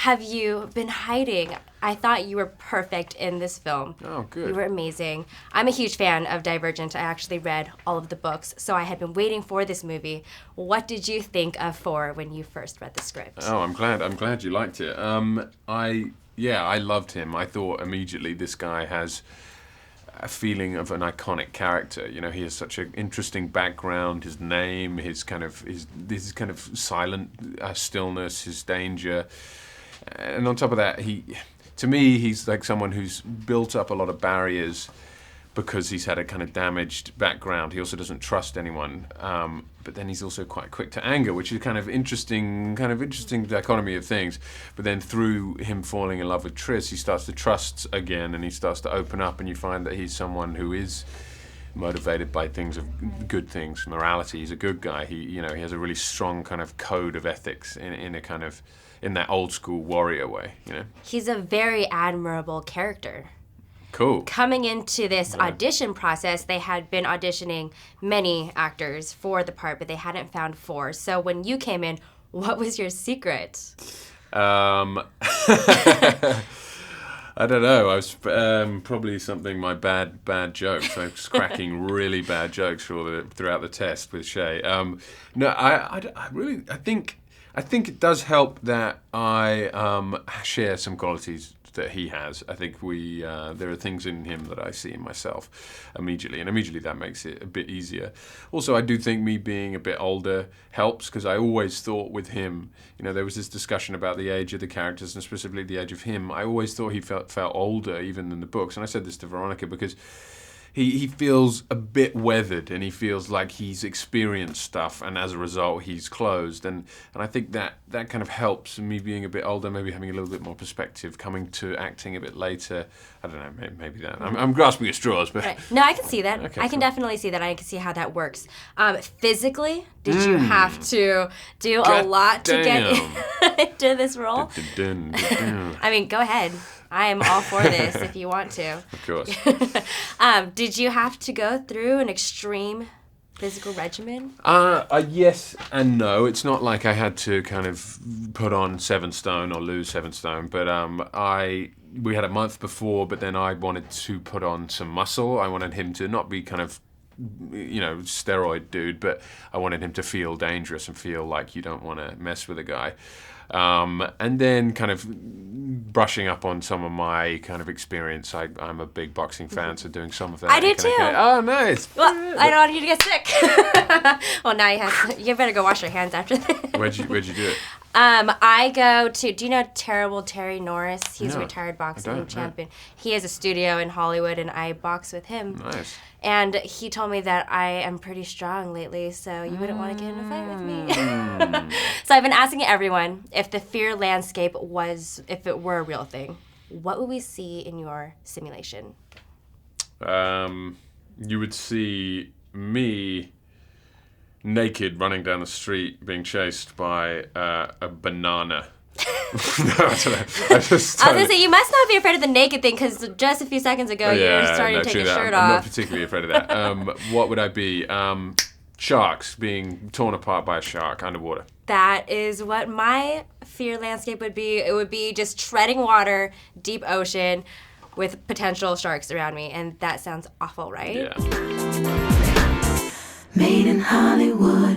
have you been hiding? I thought you were perfect in this film. Oh, good. You were amazing. I'm a huge fan of Divergent. I actually read all of the books, so I had been waiting for this movie. What did you think of 4 when you first read the script? Oh, I'm glad you liked it. I loved him. I thought immediately this guy has a feeling of an iconic character. You know, he has such an interesting background. His name, his kind of silent stillness, his danger, and on top of that, to me, he's like someone who's built up a lot of barriers because he's had a kind of damaged background. He also doesn't trust anyone, but then he's also quite quick to anger, which is kind of interesting dichotomy of things. But then through him falling in love with Tris, he starts to trust again, and he starts to open up, and you find that he's someone who is motivated by things of good things, morality. He's a good guy. He has a really strong kind of code of ethics in that old school warrior way. He's a very admirable character. Cool. Coming into this audition process, they had been auditioning many actors for the part, but they hadn't found 4. So when you came in, what was your secret? I don't know. I was probably my bad jokes. I was cracking really bad jokes throughout the test with Shay. No, I think it does help that I share some qualities that he has. I think there are things in him that I see in myself immediately, and immediately that makes it a bit easier. Also, I do think me being a bit older helps, because I always thought with him, there was this discussion about the age of the characters and specifically the age of him. I always thought he felt older even than the books, and I said this to Veronica because he feels a bit weathered, and he feels like he's experienced stuff, and as a result he's closed, and I think that kind of helps me being a bit older, maybe having a little bit more perspective, coming to acting a bit later. I don't know, maybe that. I'm grasping at straws, but... Right. No, I can see that. Okay, I can definitely see that. I can see how that works. Physically, did you have to do a lot to get into this role? I mean, go ahead. I am all for this if you want to. Of course. Did you have to go through an extreme physical regimen? Yes and no. It's not like I had to kind of put on 7 stone or lose 7 stone, but we had a month before, but then I wanted to put on some muscle. I wanted him to not be kind of steroid dude, but I wanted him to feel dangerous and feel like you don't want to mess with a guy. And then kind of brushing up on some of my kind of experience. I'm a big boxing fan, so doing some of that. I do too. Oh, nice. Well, I don't want you to get sick. Well, now you better go wash your hands after this. Where'd you do it? I go to, do you know Terrible Terry Norris? He's a No, retired boxing champion. No. He has a studio in Hollywood, and I box with him. Nice. And he told me that I am pretty strong lately, so you wouldn't want to get in a fight with me. So I've been asking everyone if the fear landscape if it were a real thing, what would we see in your simulation? You would see me naked running down the street being chased by a banana. No, I don't know. I was going to say, you must not be afraid of the naked thing, because just a few seconds ago you were starting to take your shirt off. I'm not particularly afraid of that. What would I be? Sharks, being torn apart by a shark underwater. That is what my fear landscape would be. It would be just treading water, deep ocean, with potential sharks around me, and that sounds awful, right? Yeah. Made in Hollywood.